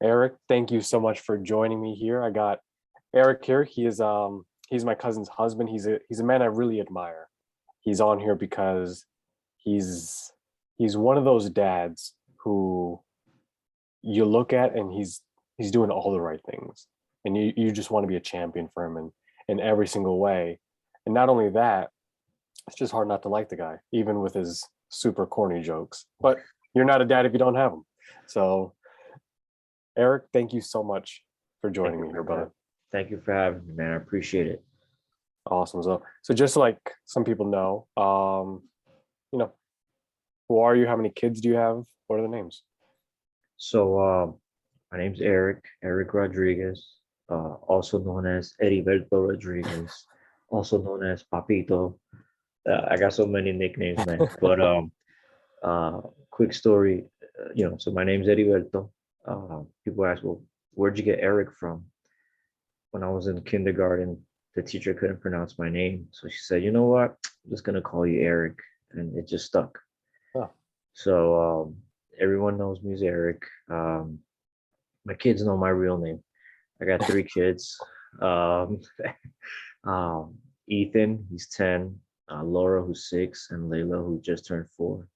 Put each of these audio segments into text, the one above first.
Eric, thank you so much for joining me here. I got Eric here. He's my cousin's husband. He's a man I really admire. He's on here because he's he's one of those dads who you look at and he's doing all the right things. And you just want to be a champion for him in every single way. And not only that, it's just hard not to like the guy, even with his super corny jokes. But you're not a dad if you don't have them. So Eric, thank you so much for Thank joining you me for here, brother. thank you for having me, man. I appreciate it. Awesome. So just like some people know, you know, who are you? How many kids do you have? What are the names? So, my name's Eric Rodriguez, also known as Heriberto Rodriguez, also known as Papito. I got so many nicknames, man. But uh, quick story, so my name's Heriberto. People ask, well, where'd you get Eric from? When I was in kindergarten, the teacher couldn't pronounce my name, so she said, you know what, I'm just gonna call you Eric, and it just stuck. Oh, So everyone knows me as Eric. Um, my kids know my real name. I got three kids. Um, um, Ethan, he's 10. Laura, who's 6, and Layla, who just turned 4.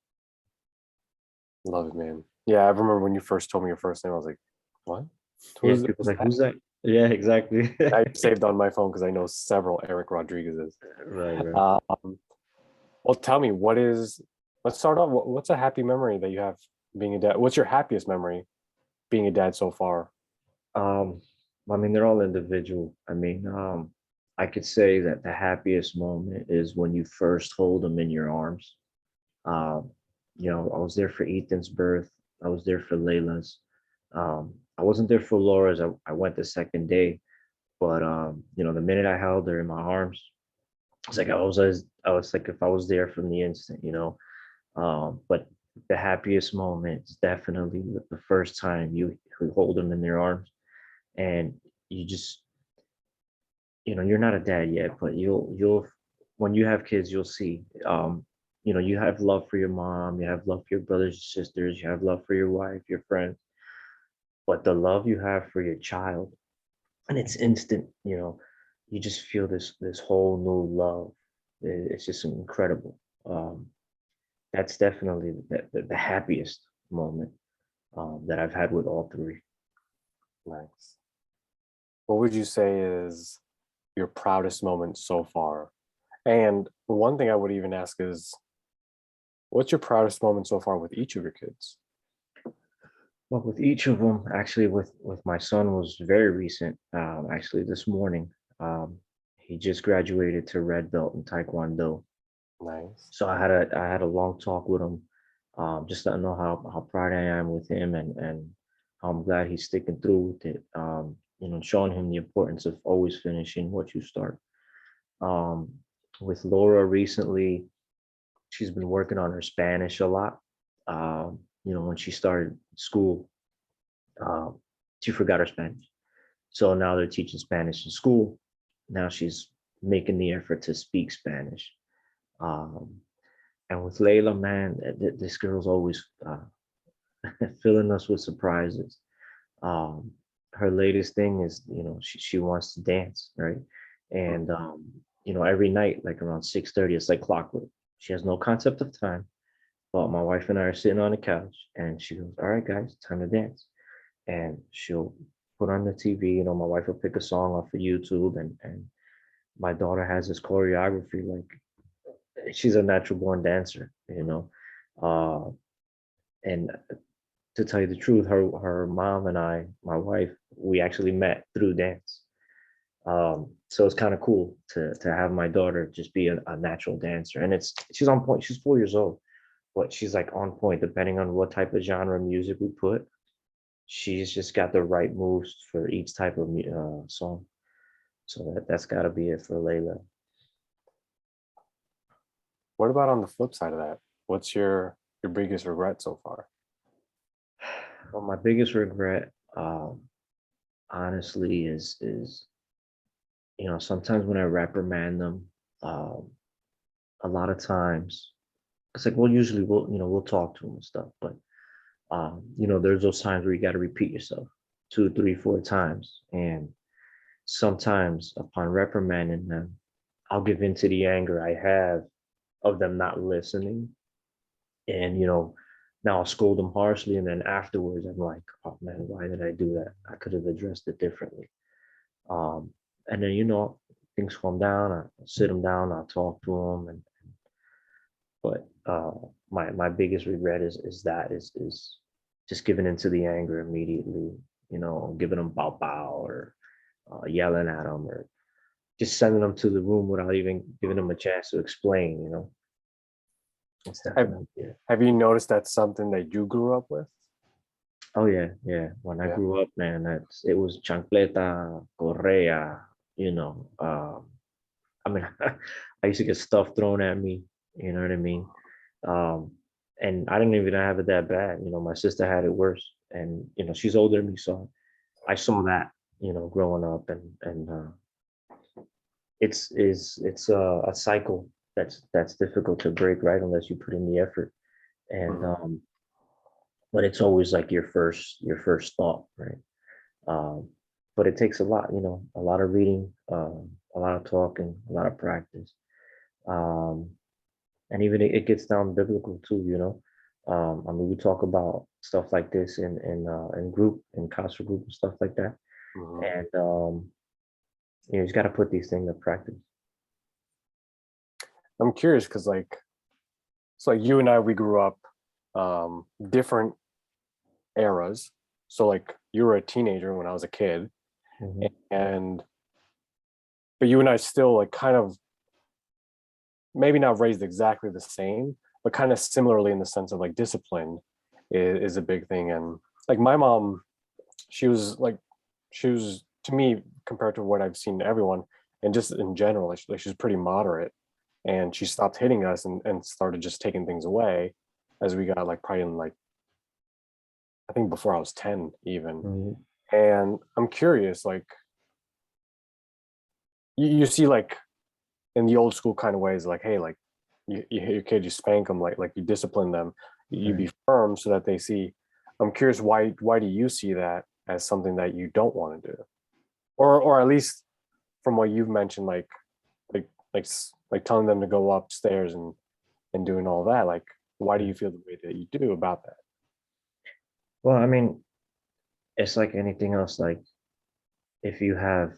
love it, man. Yeah, I remember when you first told me your first name, I was like, what? Yeah, Who's, people who's like, that? who's that? Yeah, exactly. I saved on my phone because I know several Eric Rodriguez's. Right, right. Um, well, tell me, let's start off. What's a happy memory that you have being a dad? What's your happiest memory being a dad so far? Um, I mean, they're all individual. I mean, I could say that the happiest moment is when you first hold them in your arms. Um, I was there for Ethan's birth. I was there for Layla's. I wasn't there for Laura's. I went the second day, but the minute I held her in my arms, it's like I was like if I was there from the instant. But the happiest moment is definitely the first time you hold them in their arms, and you just you're not a dad yet, but you'll when you have kids, you'll see. You have love for your mom, you have love for your brothers and sisters, you have love for your wife, your friends, but the love you have for your child, and it's instant. You just feel this whole new love. It's just incredible. That's definitely the happiest moment that I've had with all three. Nice. What would you say is your proudest moment so far? And one thing I would even ask is, what's your proudest moment so far with each of your kids? Well, with each of them, actually, with my son was very recent. Actually, this morning, he just graduated to red belt in Taekwondo. Nice. So I had a long talk with him, just to know how proud I am with him, and how I'm glad he's sticking through with it. Showing him the importance of always finishing what you start. Um, with Laura recently, she's been working on her Spanish a lot. When she started school, um, she forgot her Spanish. So now they're teaching Spanish in school. Now she's making the effort to speak Spanish. Um, and with Layla, man, this girl's always filling us with surprises. Um, Her latest thing is, she wants to dance, right? And every night, like around 6:30, it's like clockwork. She has no concept of time. But my wife and I are sitting on the couch, and she goes, "All right, guys, time to dance." And she'll put on the TV. My wife will pick a song off of YouTube, and my daughter has this choreography. Like, she's a natural born dancer. Uh, and to tell you the truth, her mom and I, my wife, we actually met through dance. So it's kind of cool to have my daughter just be a natural dancer, and she's on point. She's 4 years old, but she's like on point depending on what type of genre music we put. She's just got the right moves for each type of song. So that's got to be it for Layla. What about on the flip side of that? What's your biggest regret so far? Well, my biggest regret, honestly, is sometimes when I reprimand them, um, a lot of times it's like, well, usually we'll talk to them and stuff, but there's those times where you got to repeat yourself. two, three, four times. And sometimes upon reprimanding them, I'll give in to the anger I have of them not listening. And, now I'll scold them harshly. And then afterwards, I'm like, oh man, why did I do that? I could have addressed it differently. Um, and then, things calm down. I sit them down. I talk to them. But my biggest regret is just giving into the anger immediately, giving them bow bow or yelling at them or just sending them to the room without even giving them a chance to explain. It's Have definitely, yeah. Have you noticed that's something that you grew up with? Oh yeah, yeah. When I Yeah. grew up, man, it was chancleta, correa, you know. I mean, I used to get stuff thrown at me, you know what I mean? Um, and I didn't even have it that bad. My sister had it worse, and she's older than me, so I saw that, growing up, and it's a cycle that's difficult to break, right? Unless you put in the effort, and Mhm. but it's always like your first thought, right? Um, but it takes a lot, a lot of reading, a lot of talking, a lot of practice. Um, and even it gets down biblical too, I mean, we talk about stuff like this in group, in castle group and stuff like that. Mhm. And you just got to put these things to practice. I'm curious because like you and I, we grew up different eras. So like you were a teenager when I was a kid, Hmm. and but you and I still like kind of maybe not raised exactly the same, but kind of similarly in the sense of like discipline is a big thing. And like my mom, she was to me compared to what I've seen to everyone, and just in general, like she's pretty moderate. And she stopped hitting us and started just taking things away as we got like probably in like I think before I was 10 even. Hmm. And I'm curious, like you see like in the old school kind of ways, like, hey, like you hit your kid, you spank them, like you discipline them, you Right. be firm so that they see. I'm curious why do you see that as something that you don't want to do? Or at least from what you've mentioned, like telling them to go upstairs and doing all that, like why do Right. you feel the way that you do about that? Well, I mean, it's like anything else. Like if you have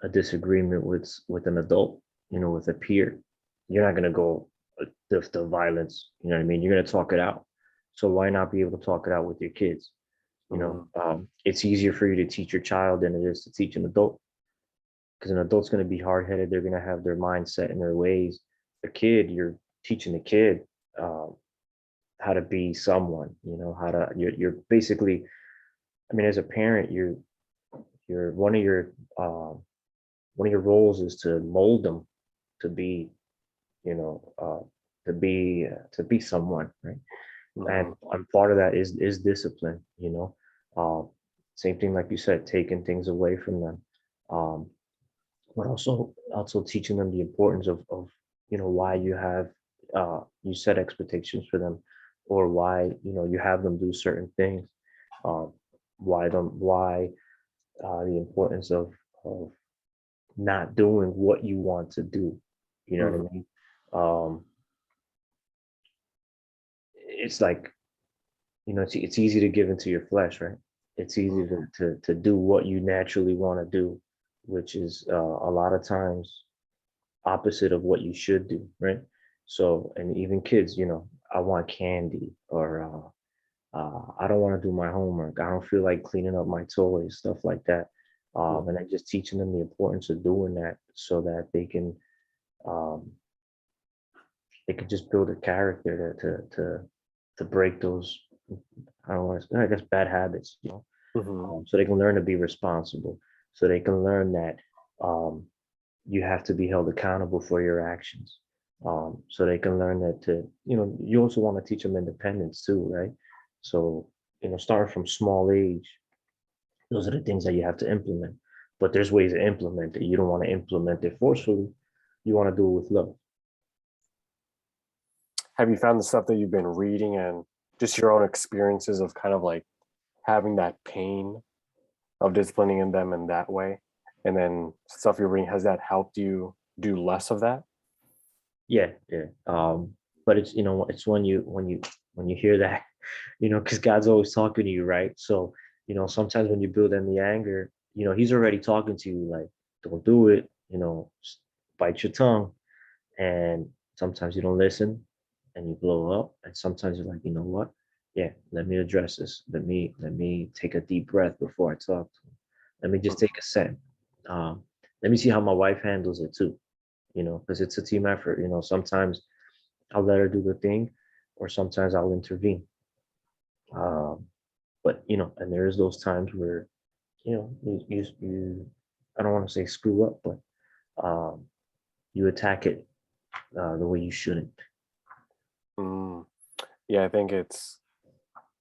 a disagreement with an adult, with a peer, you're not gonna go the violence. You know what I mean? You're gonna talk it out. So why not be able to talk it out with your kids? Mhm. It's easier for you to teach your child than it is to teach an adult because an adult's gonna be hard headed. They're gonna have their mindset and their ways. A kid, you're teaching the kid um, how to be someone. How to you're basically. I mean, as a parent, you're one of your roles is to mold them to be you know to be someone, right? And Mhm. part of that is discipline. Same thing like you said, taking things away from them, um but also teaching them the importance of why you set expectations for them, or why you have them do certain things, um why the importance of not doing what you want to do. You know what Mhm. I mean? Um, it's like, it's easy to give into your flesh, right? It's easy to do what you naturally want to do, which is a lot of times opposite of what you should do, right? So, and even kids, I want candy, or I don't want to do my homework. I don't feel like cleaning up my toys, stuff like that. Mhm. And then just teaching them the importance of doing that so that um, they can just build a character to break those, I don't want to, I guess, bad habits, Mhm. so they can learn to be responsible, so they can learn that um, you have to be held accountable for your actions, so they can learn that you also want to teach them independence too, right? So starting from small age, those are the things that you have to implement, but there's ways to implement it. You don't want to implement it forcefully, you want to do it with love. Have you found the stuff that you've been reading and just your own experiences of kind of like having that pain of disciplining in them in that way, and then stuff you're reading, has that helped you do less of that? Yeah, yeah. But it's it's when you hear that, because God's always talking to you, right? So, sometimes when you build in the anger, He's already talking to you, like, don't do it, bite your tongue. And sometimes you don't listen and you blow up. And sometimes you're like, you know what? Yeah, let me address this. Let me take a deep breath before I talk to him. Let me just take a second. Um, Let me see how my wife handles it too, because it's a team effort. Sometimes I'll let her do the thing, or sometimes I'll intervene. Um, but and there's those times where you I don't want to say screw up, but um, you attack it the way you shouldn't. Mm. Yeah, I think it's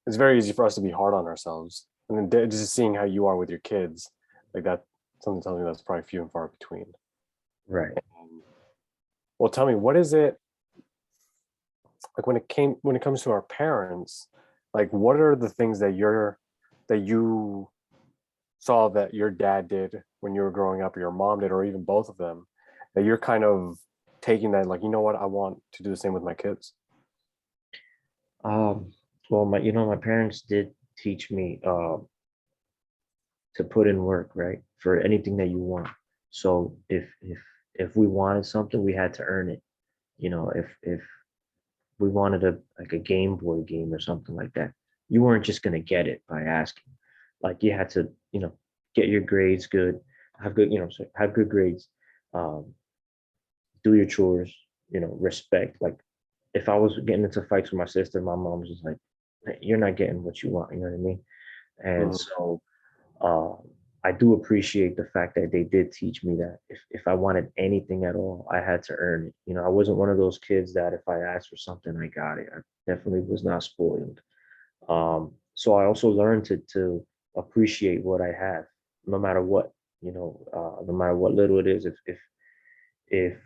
very easy for us to be hard on ourselves, and then just seeing how you are with your kids, like that, something tells me that's probably few and far between. Right. Well, tell me, what is it like when it comes to our parents? Like, what are the things that you saw that your dad did when you were growing up, or your mom did, or even both of them, that you're kind of taking that, like, you know what, I want to do the same with my kids? Um, well, my parents did teach me to put in work, right? For anything that you want. So if we wanted something, we had to earn it. If we wanted a Game Boy game or something like that, you weren't just gonna get it by asking. Like, you had to, get your grades good, have good, so have good grades, um, do your chores, respect. Like, if I was getting into fights with my sister, my mom was just like, "Hey, you're not getting what you want," you know what I mean? And Mhm. so uh, I do appreciate the fact that they did teach me that if I wanted anything at all, I had to earn it. I wasn't one of those kids that if I asked for something, I got it. I definitely was not spoiled. So I also learned to appreciate what I have, no matter what, no matter what little it is. If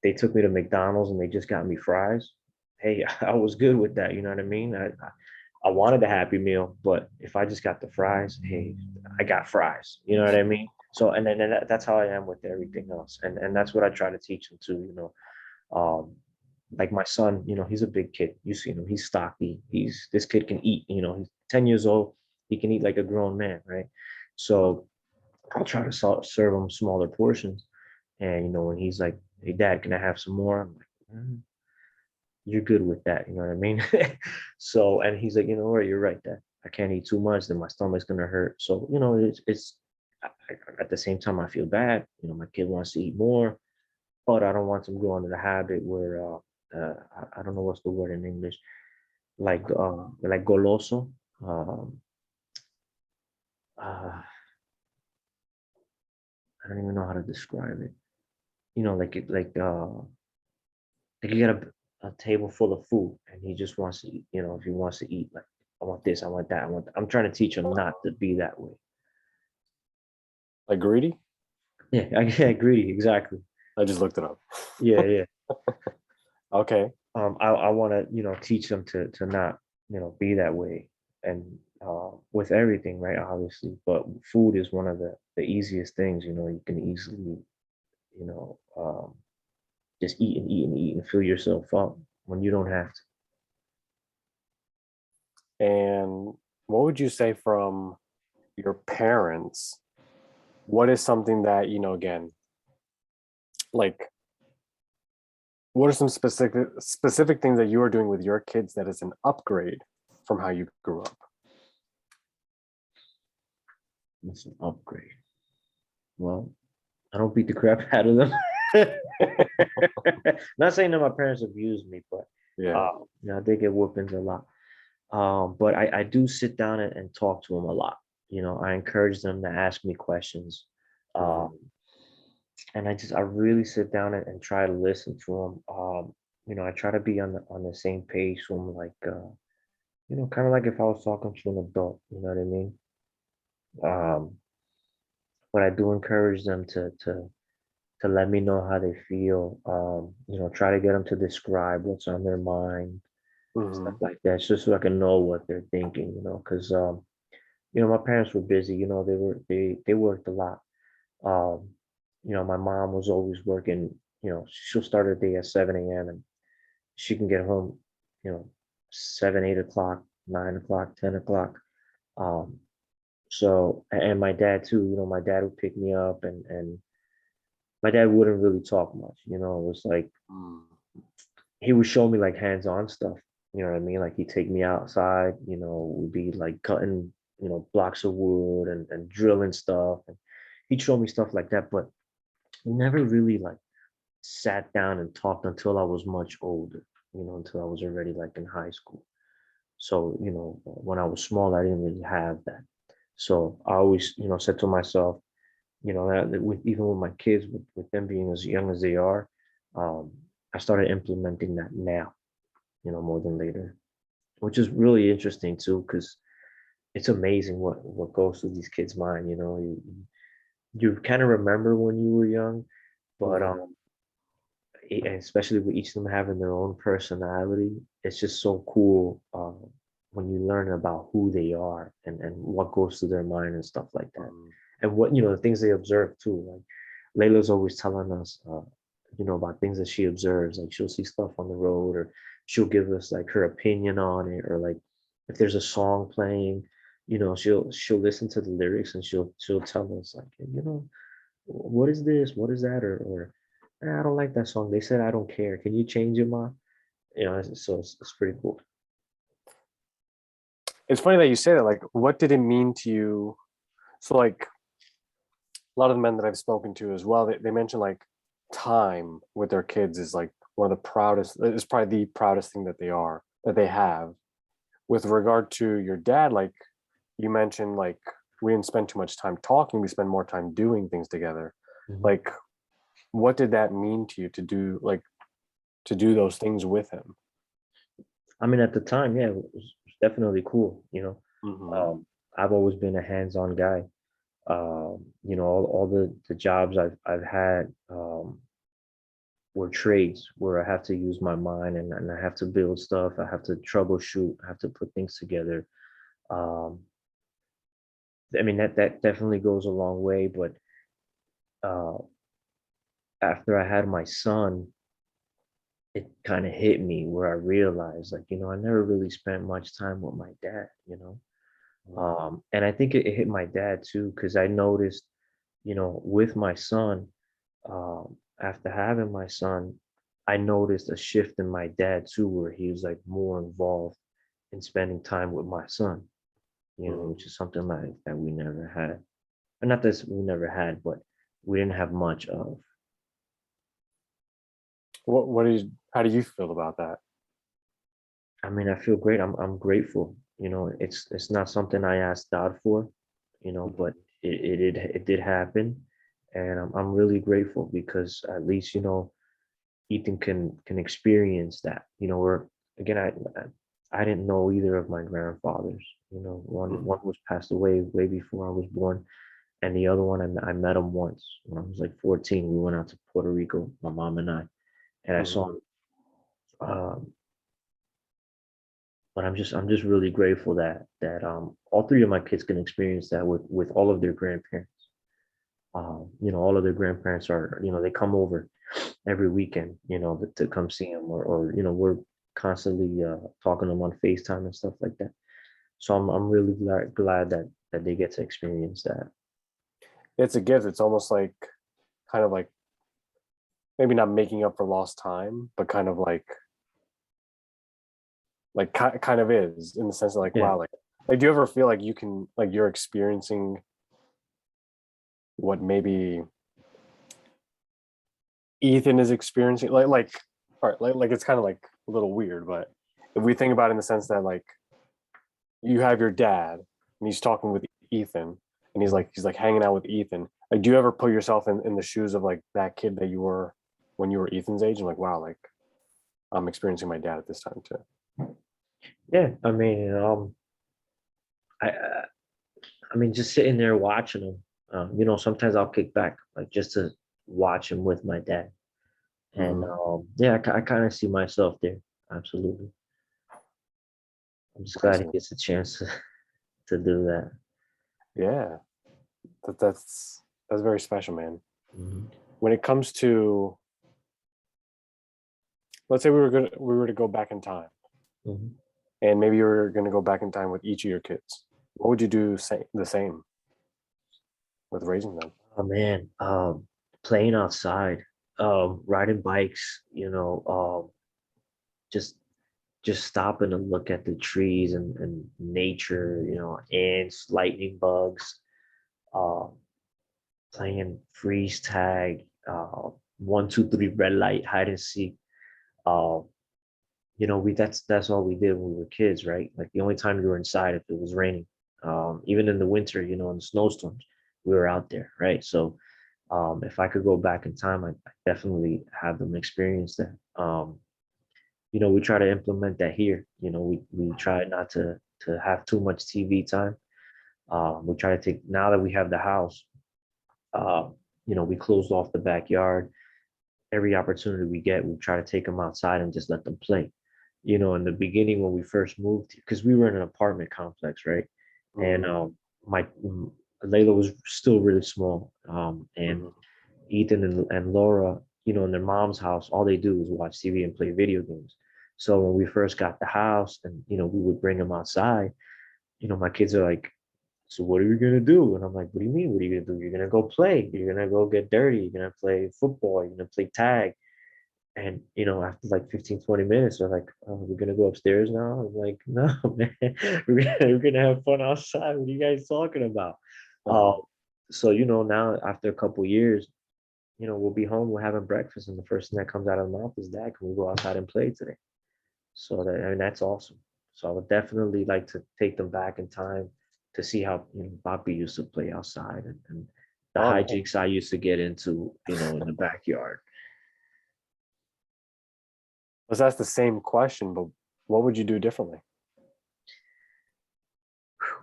they took me to McDonald's and they just got me fries, hey, I was good with that. You know what I mean? I wanted a Happy Meal, but if I just got the fries, hey, I got fries. You know what I mean? So, and that's how I am with everything else, and that's what I try to teach them too. Like my son, he's a big kid. You see him; he's stocky. This kid can eat. He's 10 years old. He can eat like a grown man, right? So I'll try to serve him smaller portions, and when he's like, "Hey, Dad, can I have some more?" I'm like, "You're good with that." You know what I mean? So, and he's like, "You know what? You're right, Dad. I can't eat too much. Then my stomach's gonna hurt." So, it's at the same time I feel bad. My kid wants to eat more, but I don't want him going to the habit where I don't know what's the word in English, like goloso. Um, uh, I don't even know how to describe it. Like you get a table full of food and he just wants to eat, if he wants to eat, like, I want this, I want that, I'm trying to teach him not to be that way. Like greedy? Yeah, I get greedy, exactly. I just looked it up. Yeah, yeah. Okay. I want to, teach them to not, be that way, and with everything, right? Obviously, but food is one of the easiest things. You can easily, you know, um, just eat and eat and eat and fill yourself up when you don't have to. And what would you say from your parents? What is something that, again, like, what are some specific things that you are doing with your kids that is an upgrade from how you grew up? It's an upgrade. Well, I don't beat the crap out of them. Not saying that my parents abused me, but Yeah. they get whoopings a lot. But I do sit down and talk to them a lot. I encourage them to ask me questions. Mhm. Um, and I really sit down and try to listen to them. I try to be on the same page. So I'm like, kind of like if I was talking to an adult, you know what I mean? Um, but I do encourage them to let me know how they feel. Try to get them to describe what's on their mind, stuff Mhm. like that, just so I can know what they're thinking. Because my parents were busy. They worked a lot. Um, my mom was always working. She'll start her day at 7 a.m. and she can get home, you know, 7, 8 o'clock, 9 o'clock, 10 o'clock. Um, and my dad too. My dad would pick me up, and my dad wouldn't really talk much. It was like Mm. he would show me like hands-on stuff. You know what I mean? Like he'd take me outside. We'd be like cutting, blocks of wood and drilling stuff, and he'd show me stuff like that. But we never really like sat down and talked until I was much older. Until I was already like in high school. So when I was small, I didn't really have that. So I always, said to myself, that with even with my kids, with them being as young as they are, um, I started implementing that now, more than later, which is really interesting too, because it's amazing what goes through these kids' mind. You kind of remember when you were young, but Mhm. and especially with each of them having their own personality, it's just so cool when you learn about who they are and what goes through their mind and stuff like that. Mm. And what, the things they observe too. Like Layla's always telling us, about things that she observes. Like she'll see stuff on the road, or she'll give us like her opinion on it, or like if there's a song playing, she'll listen to the lyrics and she'll tell us like, what is this? What is that? Or I don't like that song. They said I don't care. Can you change it, ma? So it's pretty cool. It's funny that you say that. Like, what did it mean to you? So, like, a lot of the men that I've spoken to as well, they mention like time with their kids is like one of the proudest. It's probably the proudest thing that they have. With regard to your dad, like you mentioned, like we didn't spend too much time talking. We spend more time doing things together. Mhm. Like, what did that mean to you to do those things with him? I mean, at the time, yeah, it was definitely cool. Hmm. Um, I've always been a hands-on guy. All the jobs I've had were trades where I have to use my mind and I have to build stuff. I have to troubleshoot. I have to put things together. Um, I mean, that definitely goes a long way. But uh, after I had my son, it kind of hit me where I realized, like, I never really spent much time with my dad. And I think it hit my dad too, because I noticed, with my son, after having my son, I noticed a shift in my dad too, where he was like more involved in spending time with my son, Hmm. which is something like that we never had. And not that we never had, but we didn't have much of. What do you? How do you feel about that? I mean, I feel great. I'm grateful. It's not something I asked God for, but Mhm. it did happen, and I'm really grateful because at least Ethan can experience that. Where again I didn't know either of my grandfathers. One Mhm. was passed away way before I was born, and the other one I met him once when I was like 14. We went out to Puerto Rico, my mom and I, and I saw Mhm. him. Um, but I'm just really grateful that all three of my kids can experience that with all of their grandparents. All of their grandparents are, they come over every weekend, to come see them, or we're constantly talking to them on FaceTime and stuff like that. So I'm really glad that they get to experience that. It's a gift. It's almost like kind of like maybe not making up for lost time, but kind of kind of is in the sense of like Yeah. wow, like do you ever feel like you can like you're experiencing what maybe Ethan is experiencing all right, like it's kind of like a little weird, but if we think about it in the sense that like you have your dad and he's talking with Ethan and Mhm. he's like hanging out with Ethan. Like, do you ever put yourself in the shoes of like that kid that you were when you were Ethan's age and like, wow, like I'm experiencing my dad at this time too. Yeah. I mean, I mean, just sitting there watching them. Sometimes I'll kick back like just to watch him with my dad. And Mm-hmm. yeah, I kind of see myself there. Absolutely. I'm just glad he Awesome. gets a chance to do that. Yeah, that's very special, man. Mhm, When it comes to, let's say we were to go back in time, mhm. and maybe you were going to go back in time with each of your kids. What would you do the same with raising them? Oh man, playing outside, riding bikes, just just stopping and look at the trees and nature, ants, lightning bugs, uh, playing freeze tag, 1, 2, 3 red light, hide and seek. Uh, we that's all we did when we were kids, right? Like the only time we were inside if it was raining. Even in the winter, in the snowstorms, we were out there, right? So if I could go back in time, I definitely have them experience that. We try to implement that here. We try not to have too much TV time. We try to take now that we have the house. Uh, we closed off the backyard. Every opportunity we get, we try to take them outside and just let them play. In the beginning when we first moved, because we were in an apartment complex, right? And Mm, my Layla was still really small, and mhm. Ethan and Laura, in their mom's house, all they do is watch TV and play video games. So when we first got the house and, we would bring them outside, my kids are like, so what are you going to do? And I'm like, what do you mean? What are you going to do? You're going to go play. You're going to go get dirty. You're going to play football. You're going to play tag. And, after like 15, 20 minutes, they're like, oh, we're going to go upstairs now. I'm like, no, man, we're gonna have fun outside. What are you guys talking about? Uh, Uh, so, now after a couple years, we'll be home, we're having breakfast, and the first thing that comes out of the mouth is, Dad, can we go outside and play today? So that's awesome. So I would definitely like to take them back in time to see how Bobby used to play outside and the oh man, hijinks I used to get into, in the backyard. let's ask the same question, but what would you do differently?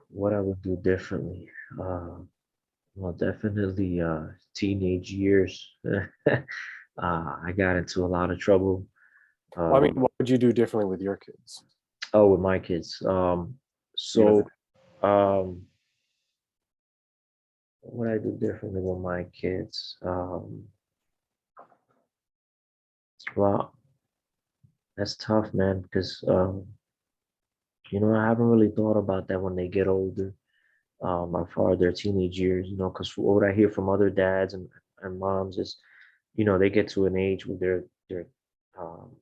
What I would do differently. Well, definitely teenage years. I got into a lot of trouble. Well, I mean, Um, what would you do differently with your kids? oh, with my kids. Even if So um, what I do differently with my kids. Well, that's tough, man, because I haven't really thought about that when they get older. As far as their teenage years, because what I hear from other dads and moms is, they get to an age where they're um,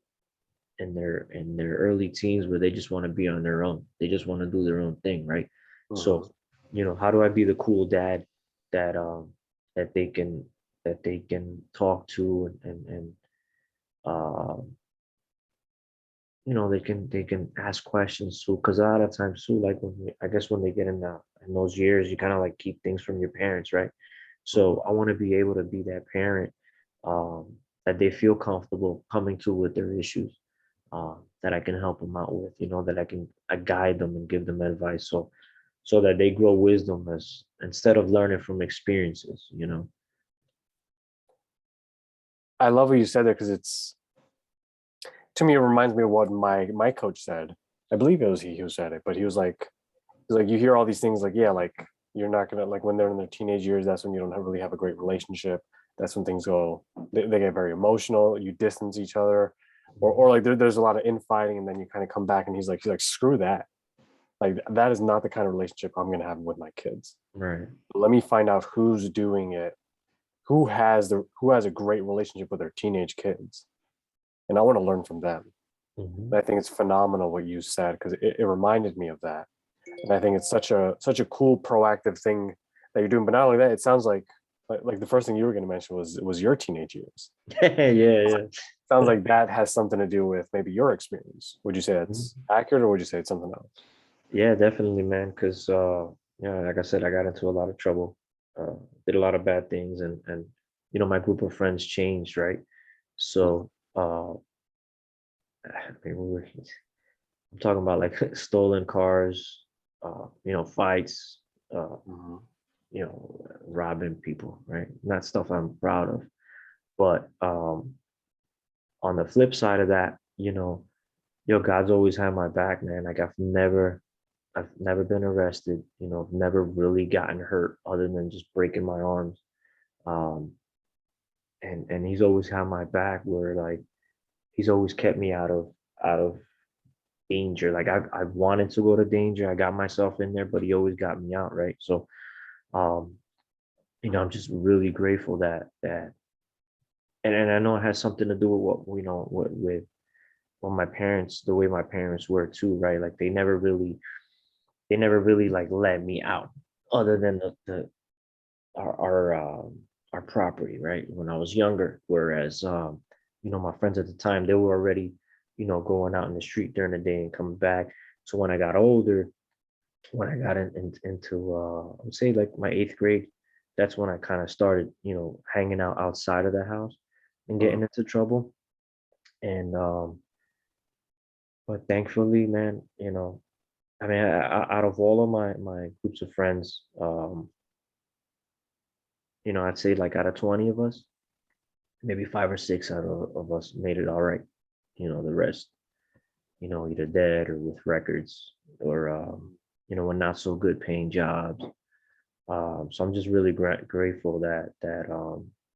in their early teens where they just want to be on their own. They just want to do their own thing, right? mhm. So, how do I be the cool dad that that they can that they can talk to and um they can ask questions too, because a lot of times too, like I guess when they get in those years, you kind of like keep things from your parents, right? Mhm. So I want to be able to be that parent um, that they feel comfortable coming to with their issues, that I can help them out with, that I guide them and give them advice, so that they grow wisdom as instead of learning from experiences. I love what you said there because it's, to me, it reminds me of what my coach said. I believe it was he who said it, but he's like you hear all these things like, yeah, like you're not gonna, like when they're in their teenage years, that's when you don't really have a great relationship. That's when things go, they get very emotional. You distance each other, or like there's a lot of infighting, and then you kind of come back, and he's like screw that. Like that is not the kind of relationship I'm gonna have with my kids. Right. Let me find out who's doing it, who has a great relationship with their teenage kids, and I want to learn from them. Hmm. And I think it's phenomenal what you said because it reminded me of that. And I think it's such a cool proactive thing that you're doing. But not only that, it sounds like the first thing you were going to mention was your teenage years. Yeah, yeah. Sounds like that has something to do with maybe your experience. Would you say that's Mhm. accurate, or would you say it's something else? Yeah, definitely, man. Because like I said, I got into a lot of trouble, uh, did a lot of bad things, and my group of friends changed, right? Mhm. So I mean, I'm talking about like stolen cars, fights, uh, Mhm. robbing people, right? Not stuff I'm proud of. But on the flip side of that, God's always had my back, man. Like I've never I've never been arrested, I've never really gotten hurt other than just breaking my arms. Um, and he's always had my back where like he's always kept me out of danger. Like I've wanted to go to danger. I got myself in there, but he always got me out, right? So um, I'm just really grateful that and I know it has something to do with what with my parents, the way my parents were too, right? Like they never really like let me out other than the our our our property, right? When I was younger. Whereas my friends at the time, they were already, going out in the street during the day and coming back. So when I got older, when I got into I would say like my eighth grade, that's when I kind of started, hanging out outside of the house and Mhm. getting into trouble. And but thankfully, man, I mean, out of all of my groups of friends, I'd say like out of 20 of us, maybe five or six of us made it all right. The rest, either dead or with records or, with not so good paying jobs. So I'm just really grateful that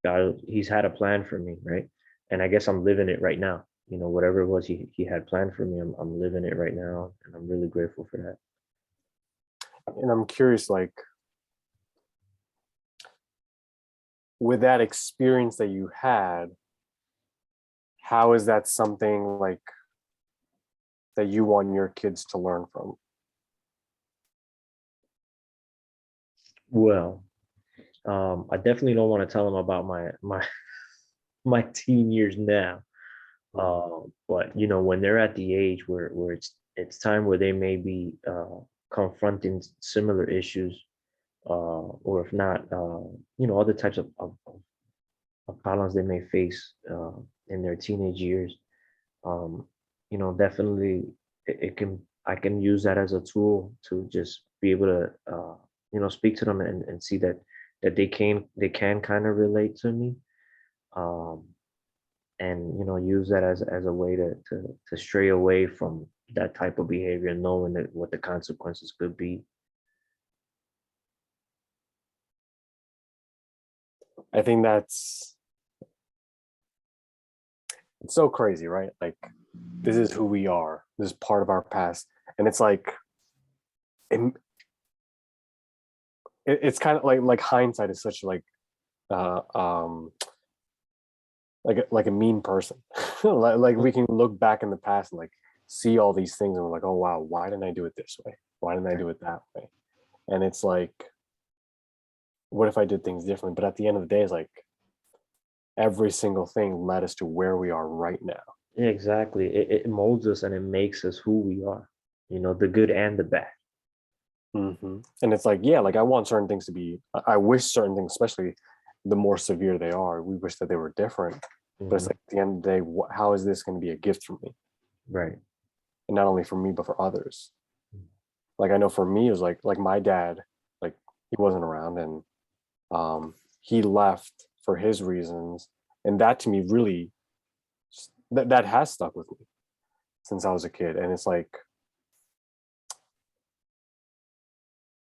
God, He's had a plan for me, right? And I guess I'm living it right now. Whatever it was He had planned for me, I'm living it right now, and I'm really grateful for that. And I'm curious, like, with that experience that you had, how is that something like that you want your kids to learn from? Well, I definitely don't want to tell them about my my teen years now. Mhm. But when they're at the age where it's time where they may be confronting similar issues, or if not, other types of problems they may face in their teenage years. Um, definitely it can I can use that as a tool to just be able to speak to them and see that they can kind of relate to me. Um, and use that as a way to stray away from that type of behavior, knowing that what the consequences could be. I think it's so crazy, right? Like, this is who we are. This is part of our past, and it's like it, it's kind of like hindsight is such uh, um like a mean person. Like we can look back in the past and like see all these things and we're like, oh wow, why didn't I do it this way? Why didn't I do it that way? And it's like, what if I did things differently? But at the end of the day, it's like every single thing led us to where we are right now. Yeah, exactly. It molds us and it makes us who we are, the good and the bad. And it's like, yeah, like I want certain things to be, I wish certain things, especially the more severe they are, we wish that they were different. But it's Hmm. like at the end of the day, how is this going to be a gift for me? Right. And not only for me, but for others. Like I know for me, it was like my dad, like he wasn't around and he left for his reasons. And that to me really, that has stuck with me since I was a kid. And it's like,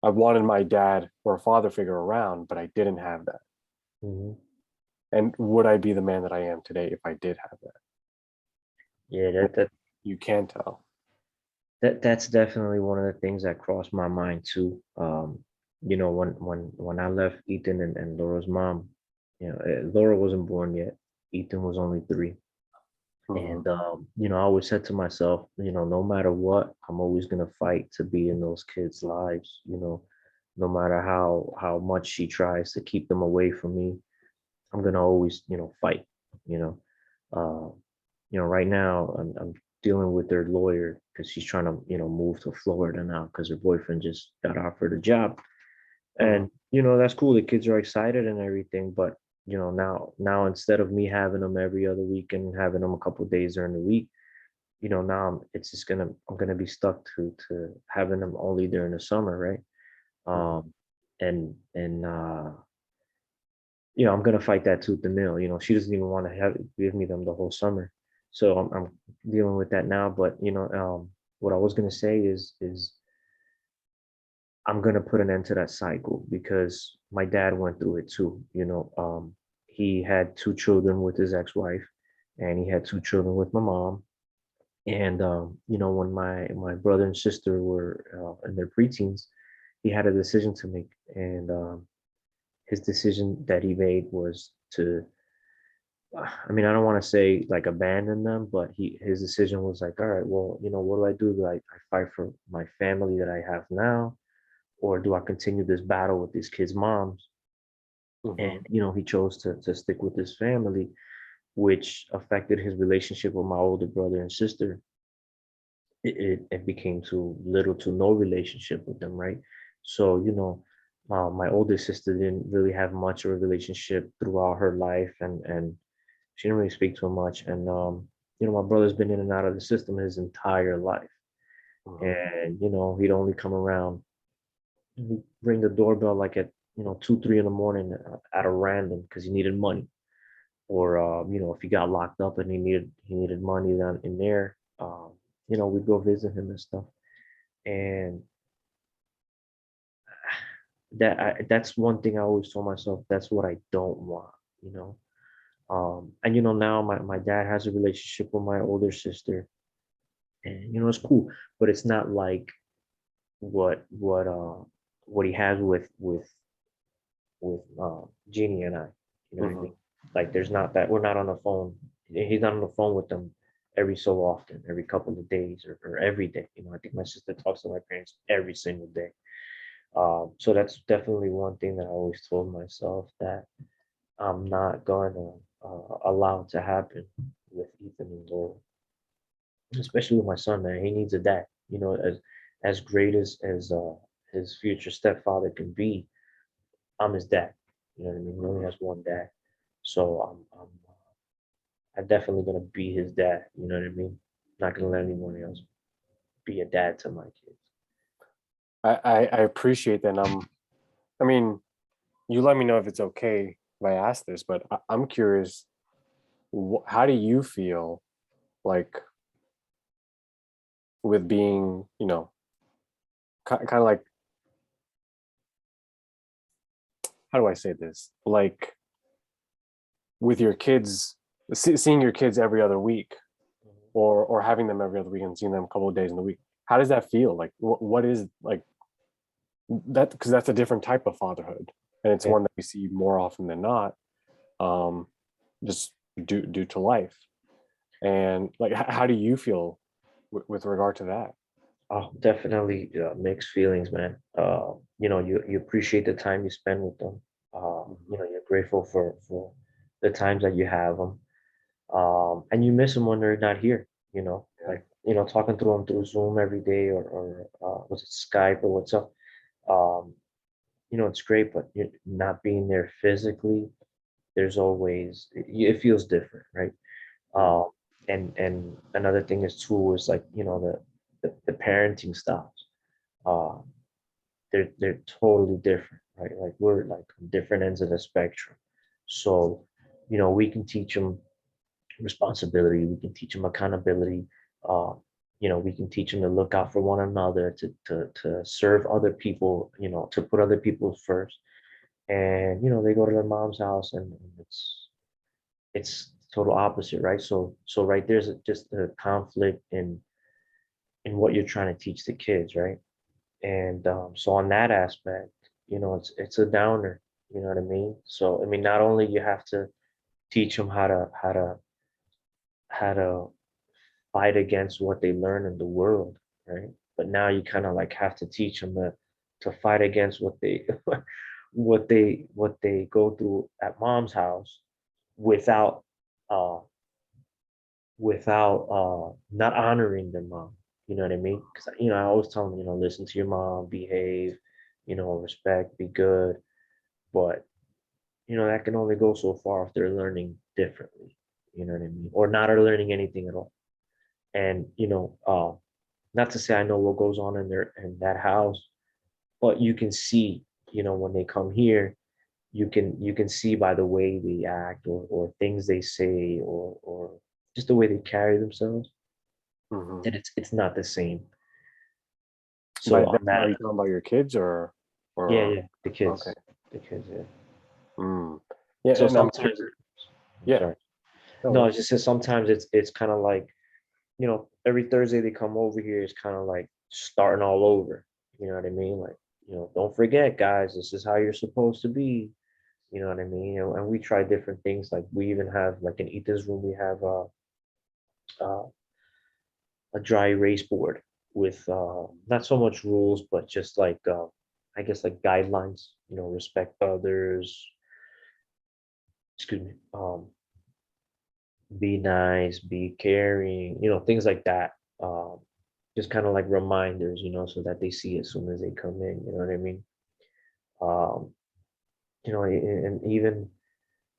I wanted my dad or a father figure around, but I didn't have that. Hmm. And would I be the man that I am today if I did have that? Yeah, And that you can tell. that's definitely one of the things that crossed my mind too. When I left Ethan and Laura's mom, Laura wasn't born yet. Ethan was only 3. Hmm. And I always said to myself, no matter what, I'm always gonna fight to be in those kids' lives. No matter how much she tries to keep them away from me, I'm gonna always, fight. You know, uh, right now I'm dealing with their lawyer because she's trying to, move to Florida now because her boyfriend just got offered a job. Hmm. And that's cool. The kids are excited and everything, but now instead of me having them every other weekend and having them a couple of days during the week, now it's just I'm gonna be stuck to having them only during the summer, right? Hmm. And I'm gonna fight that tooth and nail. She doesn't even want to give me them the whole summer, so I'm dealing with that now. But what I was gonna say is I'm gonna put an end to that cycle because my dad went through it too. He had two children with his ex-wife, and he had two children with my mom. And when my brother and sister were in their preteens, he had a decision to make, and his decision that he made was to. I mean, I don't want to say like abandon them, but his decision was like, all right, well, what do I do? Do I fight for my family that I have now, or do I continue this battle with these kids' moms? And Mm-hmm. he chose to stick with his family, which affected his relationship with my older brother and sister. It became too little to no relationship with them, right? So my older sister didn't really have much of a relationship throughout her life, and she didn't really speak to him much. And my brother's been in and out of the system his entire life, Mm-hmm. and he'd only come around. He'd ring the doorbell like at 2, 3 in the morning at a random because he needed money, or if he got locked up and he needed money down in there, we'd go visit him and stuff. And that's one thing I always told myself. That's what I don't want, you know. And now my dad has a relationship with my older sister, and it's cool, but it's not like what he has with Jeannie and I. You know what I Mm-hmm. mean? Like there's not that we're not on the phone. He's not on the phone with them every so often, every couple of days, or every day. I think my sister talks to my parents every single day. So that's definitely one thing that I always told myself that I'm not going to allow to happen with Ethan and Laurel, especially with my son. Man, he needs a dad. As great as his future stepfather can be, I'm his dad. You know what I mean? He only Mm-hmm. has one dad, so I'm definitely gonna be his dad. You know what I mean? Not gonna let anyone else be a dad to my kids. I appreciate that. I mean, you let me know if it's okay if I ask this, but I'm curious. How do you feel like with being, kind of like, how do I say this? Like with your kids, seeing your kids every other week, or having them every other week and seeing them a couple of days in the week. How does that feel? Like, what is like that? Because that's a different type of fatherhood, and it's Yeah. one that we see more often than not, um, just due to life. And like, how do you feel with regard to that? Oh, definitely mixed feelings, man. You appreciate the time you spend with them. Mhm. You're grateful for the times that you have them, and you miss them when they're not here. Yeah. Like talking to them through Zoom every day, or was it Skype or what's up? Um, it's great, but not being there physically, there's always it feels different, right? Mhm. Um, and another thing is too is like the parenting styles. Um, they're totally different, right? Like we're like on different ends of the spectrum. So, we can teach them responsibility, we can teach them accountability. Uh, we can teach them to look out for one another, to serve other people, to put other people first. And they go to their mom's house, and it's total opposite, right? So right there's just a conflict in what you're trying to teach the kids, right? And so on that aspect, it's a downer. You know what I mean? So I mean, not only you have to teach them how to fight against what they learn in the world, right? But now you kind of like have to teach them to fight against what they what they go through at mom's house without uh not honoring their mom. You know what I mean? Because I always tell them, listen to your mom, behave, respect, be good. But that can only go so far if they're learning differently. You know what I mean? Or not are learning anything at all. And not to say I know what goes on in that house, but you can see, when they come here, you can see by the way they act, or things they say, or just the way they carry themselves, Mhm. that it's not the same. So By on them, are that, you talking about your kids yeah, or yeah, okay? the kids, yeah. Mm. Yeah, So and I'm sometimes, curious. I'm Yeah, sorry. no No, I worries. just said sometimes it's kind of like, every Thursday they come over here is kind of like starting all over. You know what I mean? Like, don't forget, guys, this is how you're supposed to be. You know what I mean? And we try different things. Like we even have like in Ethan's room, we have uh, a dry erase board with not so much rules, but just like I guess like guidelines. Respect others. Excuse me. Be nice, be caring. Things like that. Um, just kind of like reminders, so that they see as soon as they come in. You know what I mean? Um, and even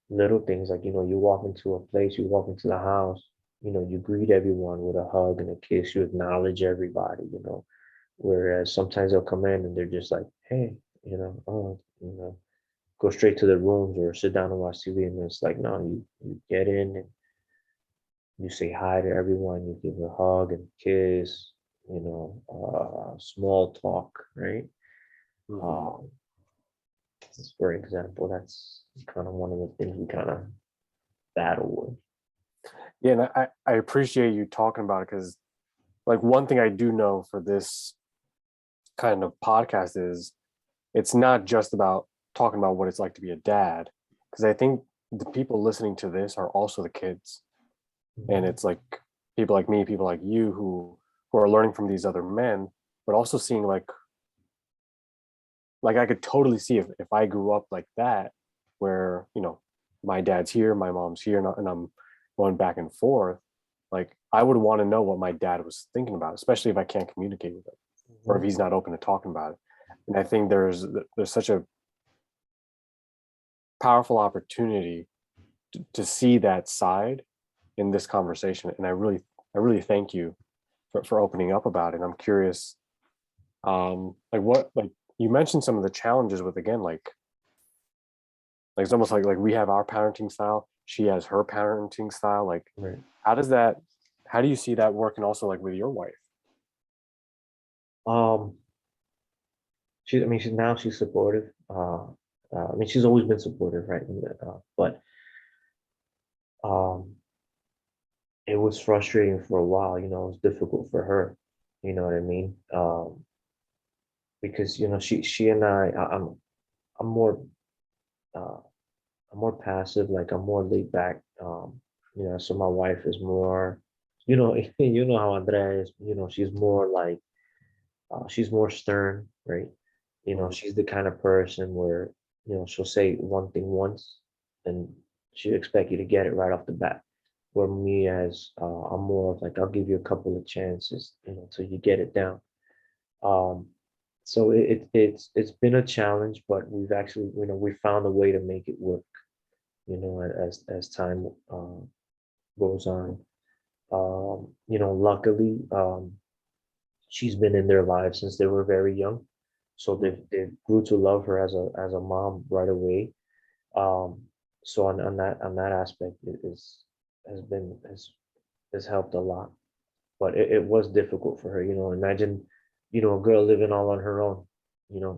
little things like you walk into a place, you walk into the house, you greet everyone with a hug and a kiss, you acknowledge everybody. Whereas sometimes they'll come in and they're just like, hey, oh, go straight to their rooms or sit down and watch TV, and it's like, no, you get in and you say hi to everyone, you give a hug and kiss, small talk, right? Hmm. Um, for example, that's kind of one of the things we kind of battle with. Yeah, and I appreciate you talking about it because like one thing I do know for this kind of podcast is it's not just about talking about what it's like to be a dad because I think the people listening to this are also the kids, and Mhm. it's like people like me, people like you who are learning from these other men, but also seeing like I could totally see if I grew up like that, where my dad's here, my mom's here, and I'm going back and forth. Like I would want to know what my dad was thinking about, especially if I can't communicate with him or if Mhm. he's not open to talking about it. And I think there's such a powerful opportunity to see that side in this conversation, and I really thank you for opening up about it. I'm curious, like what like you mentioned some of the challenges with again like it's almost like we have our parenting style, she has her parenting style. Like Right. how does that how do you see that working also like with your wife? Um, I mean, she's supportive. I mean, she's always been supportive, right? But um, it was frustrating for a while. It was difficult for her. You know what I mean? Because she and I'm more uh, I'm more passive. Like I'm more laid back. So my wife is more, you know how Andrea is. She's more like she's more stern, right? Mhm. She's the kind of person where, she'll say one thing once and she expect you to get it right off the bat. Where me as I'm more of like, I'll give you a couple of chances, till you get it down. Um, so it's been a challenge, but we've actually, we found a way to make it work, as time goes on. Luckily, she's been in their lives since they were very young, so Mhm. they grew to love her as a mom right away. Um, so on that aspect, it is has been has helped a lot, but it was difficult for her. Imagine, a girl living all on her own.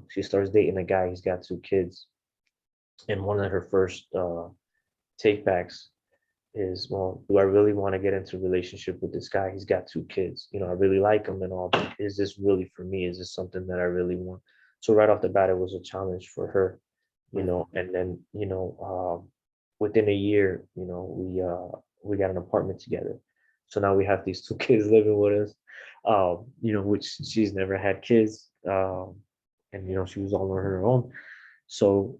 She starts dating a guy. He's got two kids, and one of her first take backs is, well, do I really want to get into a relationship with this guy? He's got two kids. I really like him and all, but is this really for me? Is this something that I really want? So right off the bat, it was a challenge for her, Mhm. and then, within a year, we got an apartment together. So now we have these two kids living with us, which she's never had kids. And she was all on her own. So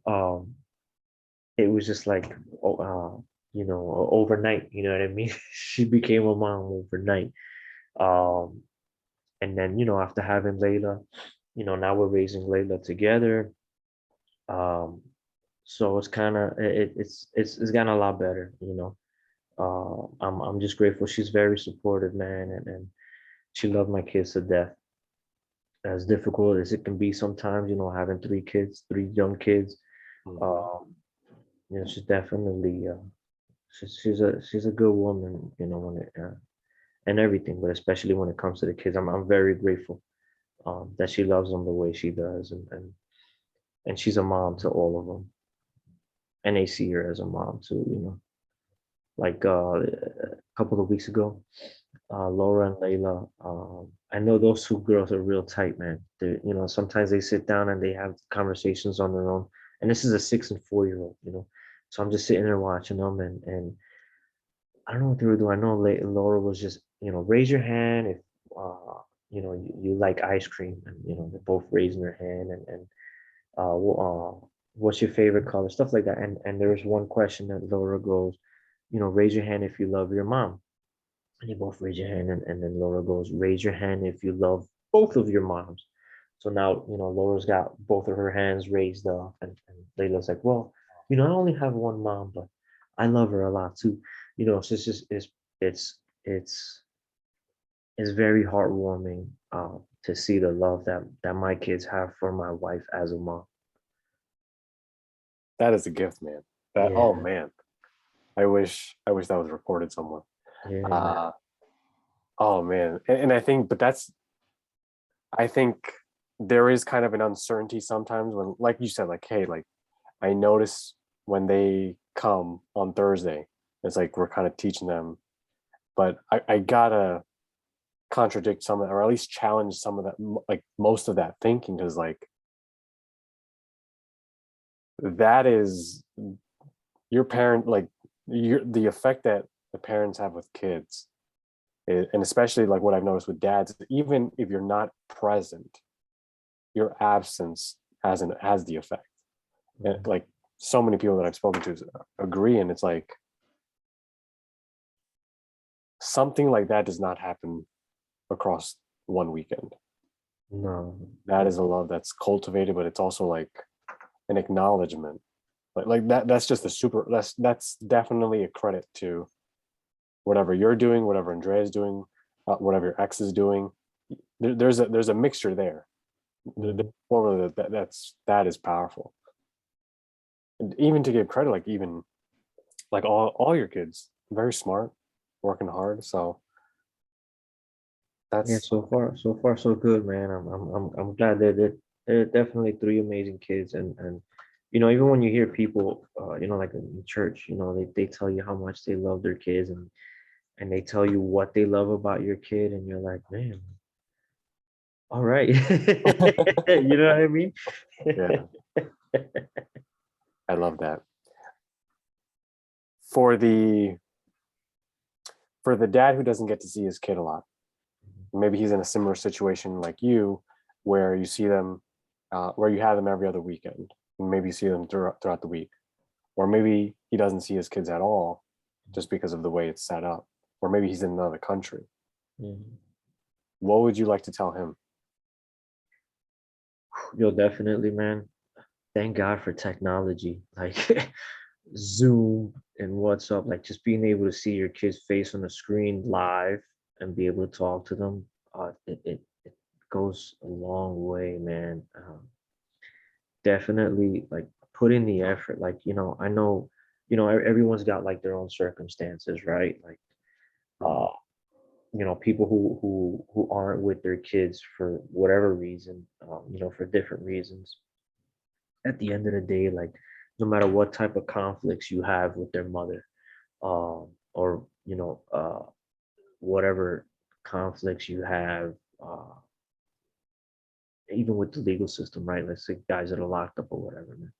it was just like, oh, overnight, you know what I mean? She became a mom overnight. Um, and then, after having Layla, now we're raising Layla together. Um, so it's kind of it's gotten a lot better, I'm just grateful. She's very supportive, man, and she loved my kids to death. As difficult as it can be sometimes, having three young kids, Mhm. um, she's definitely she's a good woman, when it and everything, but especially when it comes to the kids, I'm very grateful. that she loves them the way she does, and she's a mom to all of them, and they see her as a mom too. Like a couple of weeks ago, Laura and Layla. I know those two girls are real tight, man. Sometimes they sit down and they have conversations on their own. And this is a 6 and 4 year old. So I'm just sitting there watching them, and I don't know what they were doing. I know Laura was just, raise your hand if you like ice cream, and they're both raising their hand, and what's your favorite color, stuff like that. And there was one question that Laura goes, raise your hand if you love your mom. And you both raise your hand, and then Laura goes, raise your hand if you love both of your moms. So now, Laura's got both of her hands raised up, and Layla's like, well, I only have one mom, but I love her a lot too. So it's just it's it's very heartwarming to see the love that my kids have for my wife as a mom. That is a gift, man. That, oh Yeah, man, I wish that was recorded somewhere. yeah, man. Uh, oh man, and I think, but I think there is kind of an uncertainty sometimes when, like you said, like, hey, like I notice when they come on Thursday, it's like we're kind of teaching them, but I gotta contradict some of that, or at least challenge some of that, like most of that thinking, because like that is your parent, like the effect that the parents have with kids, and especially like what I've noticed with dads, even if you're not present, your absence has the effect. And Mhm. like so many people that I've spoken to agree, and it's like something like that does not happen across one weekend. No, That is a love that's cultivated, but it's also like an acknowledgement. Like that. That's just a super. That's definitely a credit to whatever you're doing, whatever Andrea is doing, whatever your ex is doing. There's a mixture there. mhm. Formula that is powerful. And even to give credit, like even like all your kids, very smart, working hard. So Yeah. that's So far, so good, man. I'm glad that they're definitely three amazing kids, and even when you hear people, like in church, they tell you how much they love their kids, and they tell you what they love about your kid, and you're like, man, all right. You know what I mean? yeah, I love that. For the for the dad who doesn't get to see his kid a lot, maybe he's in a similar situation like you, where you see them, where you have them every other weekend, and maybe you see them throughout the week, or maybe he doesn't see his kids at all, just because of the way it's set up, or maybe he's in another country. Mhm. What would you like to tell him? Yo, definitely, man. Thank God for technology, like Zoom and WhatsApp, like just being able to see your kid's face on the screen live and be able to talk to them. It goes a long way, man. Definitely, like put in the effort. Like, I know, everyone's got like their own circumstances, right? Like, Mhm. uh, people who aren't with their kids for whatever reason, for different reasons. At the end of the day, like no matter what type of conflicts you have with their mother, or whatever conflicts you have, uh, even with the legal system, right? Let's say guys that are locked up or whatever, man.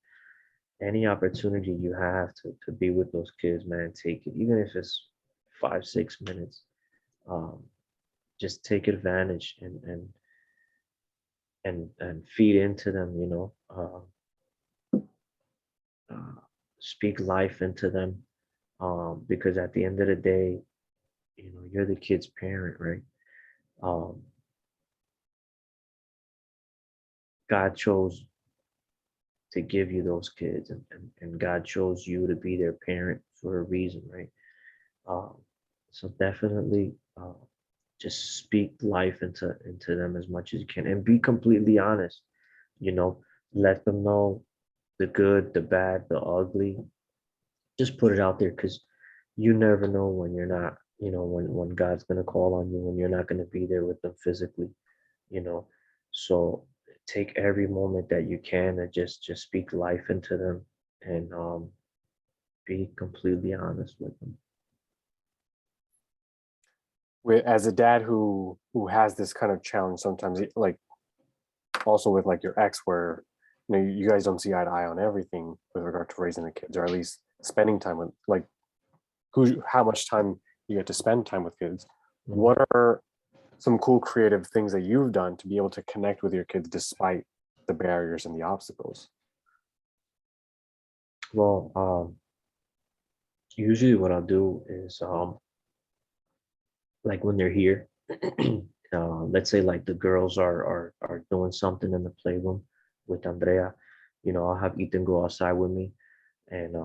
Any opportunity you have to be with those kids, man, take it. Even if it's 5, 6 minutes, um, just take advantage and feed into them. Uh, speak life into them, because at the end of the day, you're the kid's parent, right? Um, God chose to give you those kids, and God chose you to be their parent for a reason, right? Um, so definitely, just speak life into them as much as you can, and be completely honest. You know, let them know the good, the bad, the ugly. Just put it out there, because you never know when you're not. When God's gonna call on you when you're not gonna be there with them physically. You know, So take every moment that you can and just speak life into them, and be completely honest with them. As a dad who has this kind of challenge sometimes, like also with like your ex, where you guys don't see eye to eye on everything with regard to raising the kids, or at least spending time with, like, how much time you get to spend time with kids. Mhm. What are some cool creative things that you've done to be able to connect with your kids despite the barriers and the obstacles? Well, usually what I'll do is like when they're here, let's say like the girls are doing something in the playroom with Andrea, I'll have Ethan go outside with me and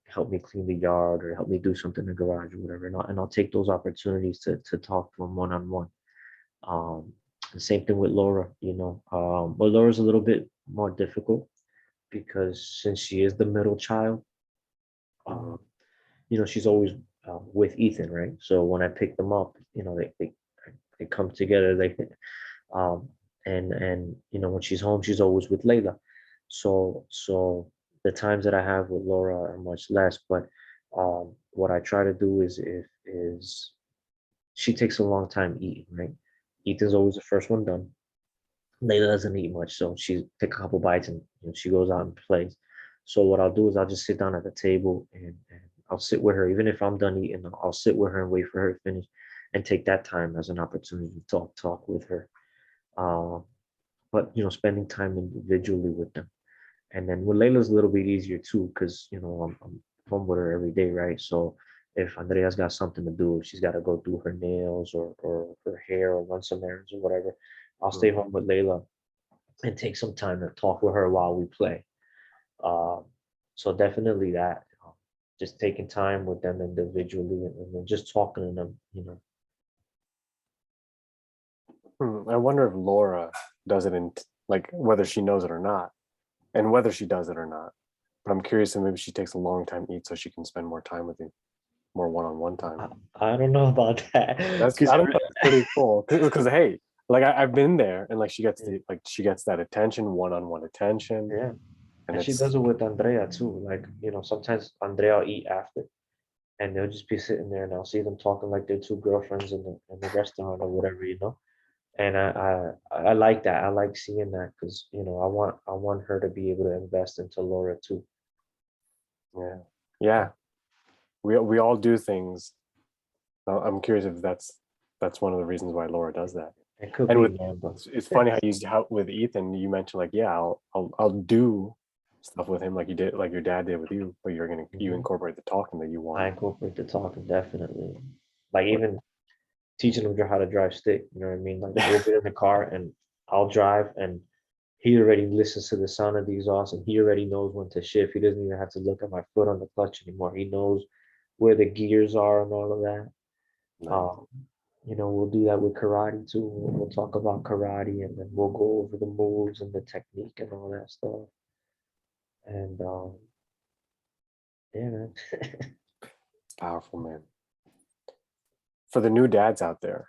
help me clean the yard or help me do something in the garage or whatever, and I'll take those opportunities to talk to them one on one. The same thing with Laura, but Laura's a little bit more difficult because since she is the middle child, Mhm. um, she's always with Ethan, right? So when I pick them up, they come together. Um, and when she's home, she's always with Layla. So the times that I have with Laura are much less. But what I try to do is she takes a long time eating, right? Ethan's always the first one done. Layla doesn't eat much, so she take a couple bites and she goes out and plays. So what I'll do is I'll just sit down at the table and I'll sit with her. Even if I'm done eating, I'll sit with her and wait for her to finish and take that time as an opportunity to talk with her. Uh, but spending time individually with them. And then with Layla's a little bit easier too, because I'm home with her every day, right? So if Andrea's got something to do, if she's got to go do her nails or her hair or run some errands or whatever, I'll stay Mhm. home with Layla and take some time to talk with her while we play. Um, so definitely that, just taking time with them individually and then just talking to them. I wonder if Laura does it in, like, whether she knows it or not, and whether she does it or not. But I'm curious if maybe she takes a long time to eat so she can spend more time with you, more one-on-one time. I, I don't know about that That's, because I don't know, that's pretty cool. Because hey, like I've been there, and like she gets that attention, one-on-one attention, yeah, and and she it's does it with Andrea too. Like sometimes Andrea will eat after, and they'll just be sitting there, and I'll see them talking like they're two girlfriends in the restaurant or whatever. And I like that. I like seeing that because I want her to be able to invest into Laura too. yeah, yeah. We all do things. I'm curious if that's one of the reasons why Laura does that. It could And be, with man, but it's funny how with Ethan you mentioned, like, yeah, I'll do stuff with him like you did, like your dad did with you, but you Mhm. incorporate the talking that you I want. incorporate the talking definitely. Like But even teaching him how to drive stick. You know what I mean? Like we'll get in the car and I'll drive, and he already listens to the sound of the exhaust, and he already knows when to shift. He doesn't even have to look at my foot on the clutch anymore. He knows where the gears are and all of that. nice. Um, we'll do that with karate too. We'll talk about karate, and then we'll go over the moves and the technique and all that stuff. And yeah, man. It's powerful, man. For the new dads out there,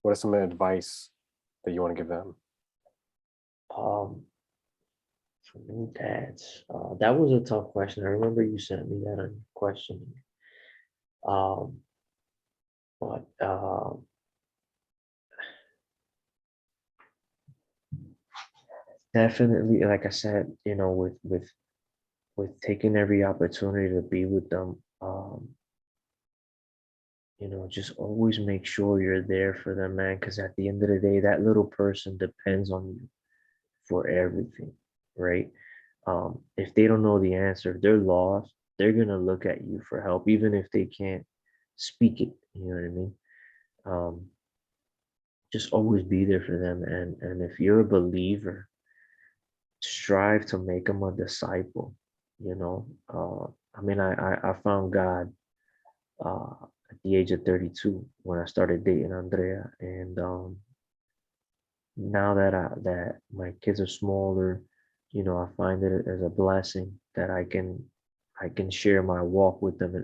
what is some advice that you want to give them? um, for new dads, that was a tough question. I remember you sent me that question. Um, but definitely, like I said, with taking every opportunity to be with them, just always make sure you're there for them, man. Because at the end of the day, that little person depends on you for everything, right? If they don't know the answer, if they're lost, they're gonna look at you for help, even if they can't speak it. You know what I mean? Um, just always be there for them, and if you're a believer, strive to make them a disciple. I mean, I found God uh, at the age of 32 when I started dating Andrea, and now that my kids are smaller, I find it as a blessing that I can share my walk with them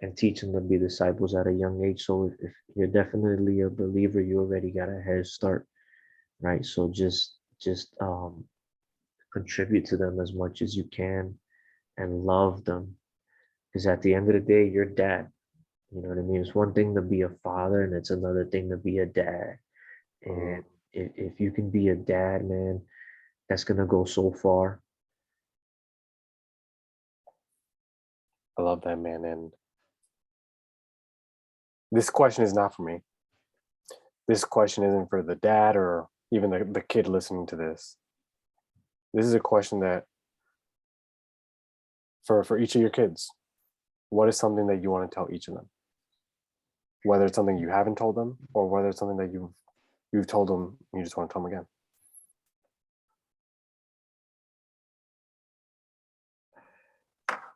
and teach them to be disciples at a young age. So if you're definitely a believer, you already got a head start. right? So just contribute to them as much as you can and love them. Because at the end of the day, you're dad. You know what I mean? It's one thing to be a father, and it's another thing to be a dad. And Mhm. if you can be a dad, man, that's gonna go so far. I love that, man. And this question is not for me. This question isn't for the dad or even the kid listening to this. This is a question that for each of your kids. What is something that you want to tell each of them? Whether it's something you haven't told them or whether it's something that you've told them and you just want to tell them again.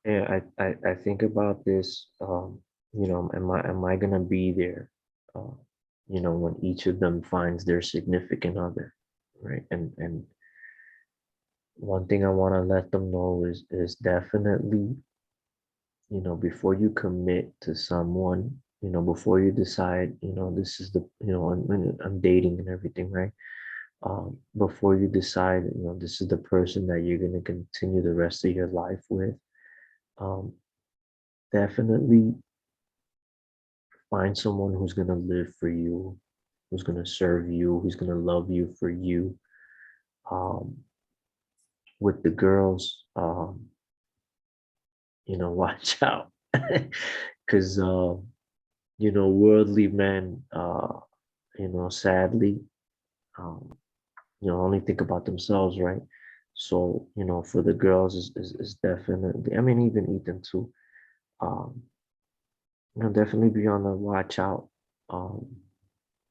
Yeah, I think about this. Am I gonna be there? Uh, when each of them finds their significant other, right? And one thing I want to let them know is definitely, before you commit to someone, before you decide, this is the, I'm dating and everything, right? Before you decide, this is the person that you're gonna continue the rest of your life with. Um, Definitely find someone who's going to live for you, who's going to serve you, who's going to love you for you. Um, with the girls, watch out. Because, worldly men, sadly, um, only think about themselves, right? So, for the girls is definitely, I mean, even Ethan too, um, definitely be on the watch out, um,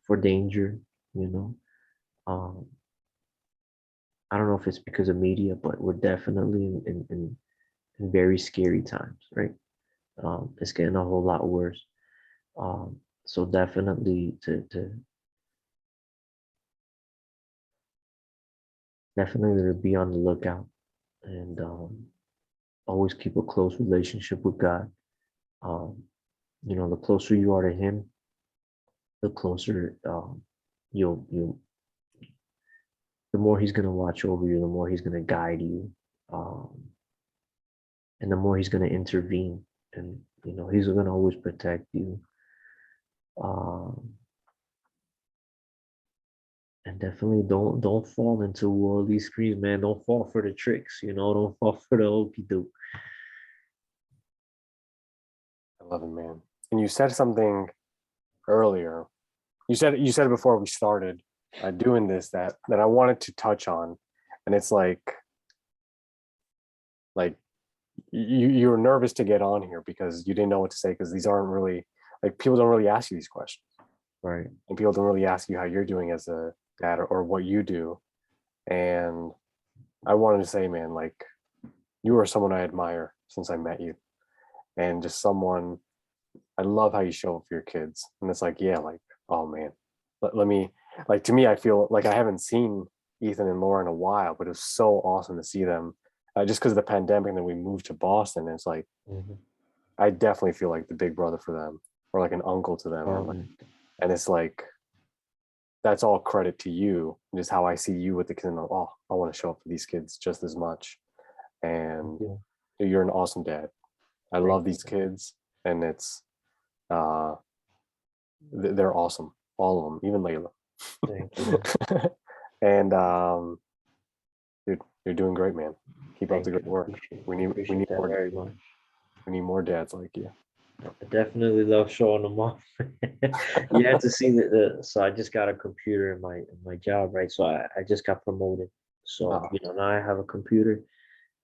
for danger, you know. Um, I don't know if it's because of media, but we're definitely in very scary times, right? It's getting a whole lot worse. So definitely to be on the lookout and always keep a close relationship with God. Um, the closer you are to Him, the closer you'll the more He's gonna watch over you, the more He's gonna guide you, um, and the more He's gonna intervene, and He's gonna always protect you. Um, and definitely don't fall into worldly screens, man. Don't fall for the tricks, don't fall for the okey doke. I love it, man. And you said something earlier. You said it before we started doing this that I wanted to touch on, and it's like you were nervous to get on here because you didn't know what to say because these aren't really like people don't really ask you these questions Right. and people don't really ask you how you're doing as a dad or what you do. And I wanted to say, man, like you are someone I admire since I met you, and just someone I love how you show up for your kids. And it's like, yeah, like, oh man, let me, like, to me, I feel like I haven't seen Ethan and Laura in a while, but it was so awesome to see them just because of the pandemic. And then we moved to Boston. And it's like, Mhm. I definitely feel like the big brother for them or like an uncle to them. And it's like, that's all credit to you, just how I see you with the kids. And oh, I want to show up for these kids just as much. Thank And you. you're an awesome dad. I Thank love these you. kids. And it's, uh, they're awesome, all of them, even Layla. Thank you, man. And dude, you're doing great, man. Keep up the Thank great you. work. We need we Appreciate need that more very much. we need more dads like you. I definitely love showing them off. You have to see so I just got a computer in my job, right? So I just got promoted. So, Oh, now I have a computer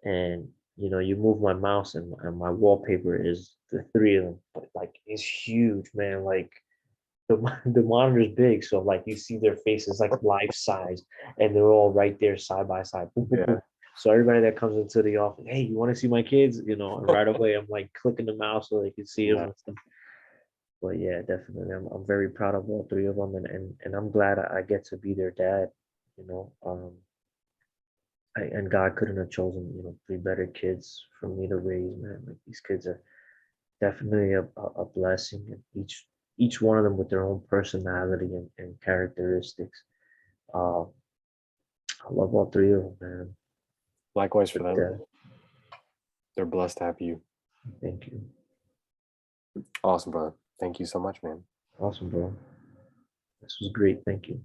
and you move my mouse and my wallpaper is the three of them, but like it's huge, man. Like the monitor is big, so like you see their faces like life size, and they're all right there side by side. Boom, boom, yeah, boom. So everybody that comes into the office, hey, you want to see my kids? And right away I'm like clicking the mouse so they can see them yeah, and stuff. But yeah, definitely, I'm very proud of all three of them, and I'm glad I get to be their dad. You know, and God couldn't have chosen three better kids for me to raise, man. Like these kids are definitely a blessing, and each one of them with their own personality and characteristics. I love all three of them, man. Likewise for them. Yeah, They're blessed to have you. thank you. Awesome, brother. Thank you so much, man. Awesome, bro. This was great. Thank you.